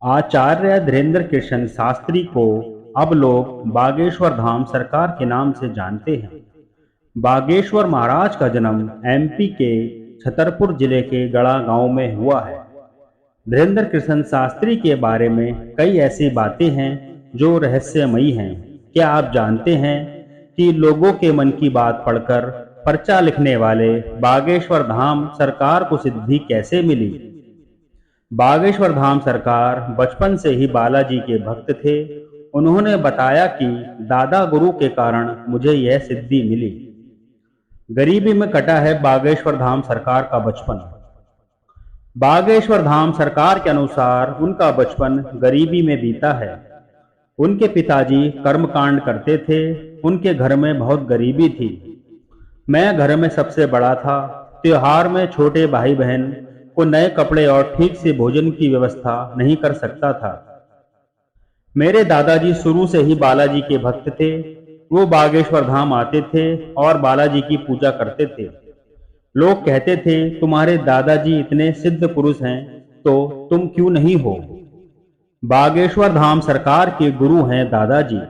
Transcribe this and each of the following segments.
आचार्य धीरेन्द्र कृष्ण शास्त्री को अब लोग बागेश्वर धाम सरकार के नाम से जानते हैं। बागेश्वर महाराज का जन्म एमपी के छतरपुर जिले के गड़ा गांव में हुआ है। धीरेन्द्र कृष्ण शास्त्री के बारे में कई ऐसी बातें हैं जो रहस्यमयी हैं। क्या आप जानते हैं कि लोगों के मन की बात पढ़कर पर्चा लिखने वाले बागेश्वर धाम सरकार को सिद्धि कैसे मिली? बागेश्वर धाम सरकार बचपन से ही बालाजी के भक्त थे। उन्होंने बताया कि दादा गुरु के कारण मुझे यह सिद्धि मिली। गरीबी में कटा है बागेश्वर धाम सरकार का बचपन। बागेश्वर धाम सरकार के अनुसार उनका बचपन गरीबी में बीता है। उनके पिताजी कर्मकांड करते थे। उनके घर में बहुत गरीबी थी। मैं घर में सबसे बड़ा था। त्योहार में छोटे भाई बहन को नए कपड़े और ठीक से भोजन की व्यवस्था नहीं कर सकता था। मेरे दादाजी शुरू से ही बालाजी के भक्त थे। वो बागेश्वर धाम आते थे और बालाजी की पूजा करते थे। लोग कहते थे, तुम्हारे दादाजी इतने सिद्ध पुरुष हैं तो तुम क्यों नहीं हो? बागेश्वर धाम सरकार के गुरु हैं दादाजी।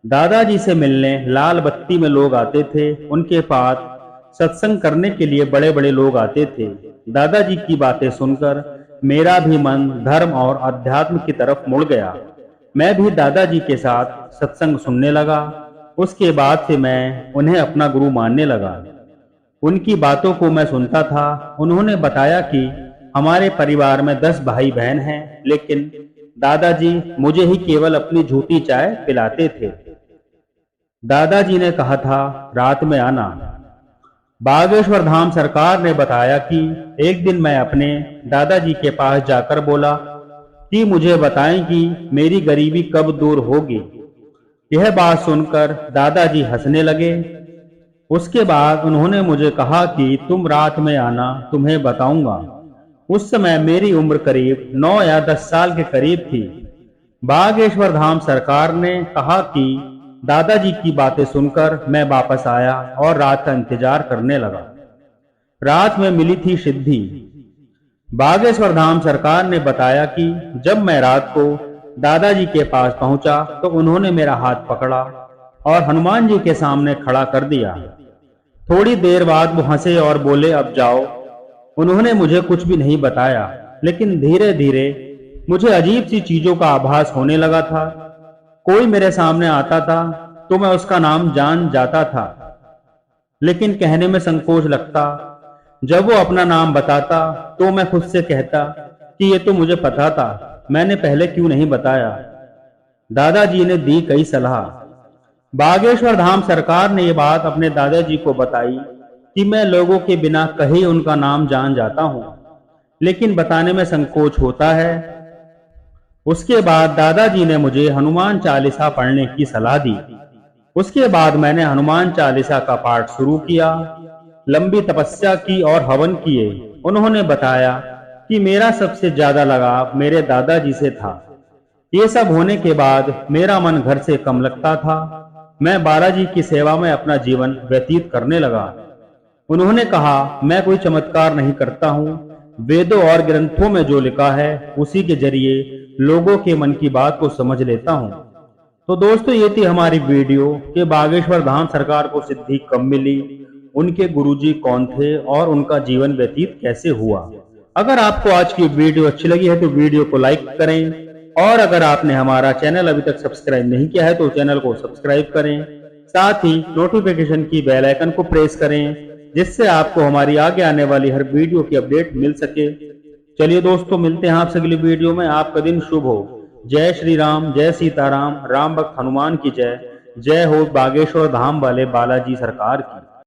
दादाजी से मिलने लाल बत्ती में लोग आते थे। उनके पास सत्संग करने के लिए बड़े बड़े लोग आते थे। दादाजी की बातें सुनकर मेरा भी मन धर्म और अध्यात्म की तरफ मुड़ गया। मैं भी दादाजी के साथ सत्संग सुनने लगा। उसके बाद से मैं उन्हें अपना गुरु मानने लगा। उनकी बातों को मैं सुनता था। उन्होंने बताया कि हमारे परिवार में 10 भाई बहन हैं, लेकिन दादाजी मुझे ही केवल अपनी झूठी चाय पिलाते थे। दादाजी ने कहा था, रात में आना। बागेश्वर धाम सरकार ने बताया कि एक दिन मैं अपने दादाजी के पास जाकर बोला कि मुझे बताएं कि मेरी गरीबी कब दूर होगी। यह बात सुनकर दादाजी हंसने लगे। उसके बाद उन्होंने मुझे कहा कि तुम रात में आना, तुम्हें बताऊंगा। उस समय मेरी उम्र करीब 9 या 10 साल के करीब थी। बागेश्वर धाम सरकार ने कहा कि दादाजी की बातें सुनकर मैं वापस आया और रात का इंतजार करने लगा। रात में मिली थी सिद्धि। बागेश्वर धाम सरकार ने बताया कि जब मैं रात को दादाजी के पास पहुंचा तो उन्होंने मेरा हाथ पकड़ा और हनुमान जी के सामने खड़ा कर दिया। थोड़ी देर बाद वो हंसे और बोले, अब जाओ। उन्होंने मुझे कुछ भी नहीं बताया, लेकिन धीरे धीरे मुझे अजीब सी चीजों का आभास होने लगा था। कोई मेरे सामने आता था तो मैं उसका नाम जान जाता था, लेकिन कहने में संकोच लगता। जब वो अपना नाम बताता तो मैं खुद से कहता कि ये तो मुझे पता था, मैंने पहले क्यों नहीं बताया। दादाजी ने दी कई सलाह। बागेश्वर धाम सरकार ने ये बात अपने दादाजी को बताई कि मैं लोगों के बिना कहे उनका नाम जान जाता हूं, लेकिन बताने में संकोच होता है। उसके बाद दादाजी ने मुझे हनुमान चालीसा पढ़ने की सलाह दी। उसके बाद मैंने हनुमान चालीसा का पाठ शुरू किया। लंबी तपस्या की और हवन किए। उन्होंने बताया कि मेरा सबसे ज्यादा लगाव मेरे दादाजी से था। ये सब होने के बाद मेरा मन घर से कम लगता था। मैं बालाजी की सेवा में अपना जीवन व्यतीत करने लगा। उन्होंने कहा, मैं कोई चमत्कार नहीं करता हूँ। वेदों और ग्रंथों में जो लिखा है उसी के जरिए लोगों के मन की बात को समझ लेता हूँ। तो दोस्तों, ये थी हमारी वीडियो कि बागेश्वर धाम सरकार को सिद्धि कब मिली, उनके गुरुजी कौन थे और उनका जीवन व्यतीत कैसे हुआ। अगर आपको आज की वीडियो अच्छी लगी है तो वीडियो को लाइक करें, और अगर आपने हमारा चैनल अभी तक सब्सक्राइब नहीं किया है तो चैनल को सब्सक्राइब करें। साथ ही नोटिफिकेशन की बेल आइकन को प्रेस करें, जिससे आपको हमारी आगे आने वाली हर वीडियो की अपडेट मिल सके। चलिए दोस्तों, मिलते हैं आपसे अगली वीडियो में। आपका दिन शुभ हो। जय श्री राम, जय सीताराम, राम भक्त हनुमान की जय। जय हो बागेश्वर धाम वाले बालाजी सरकार की।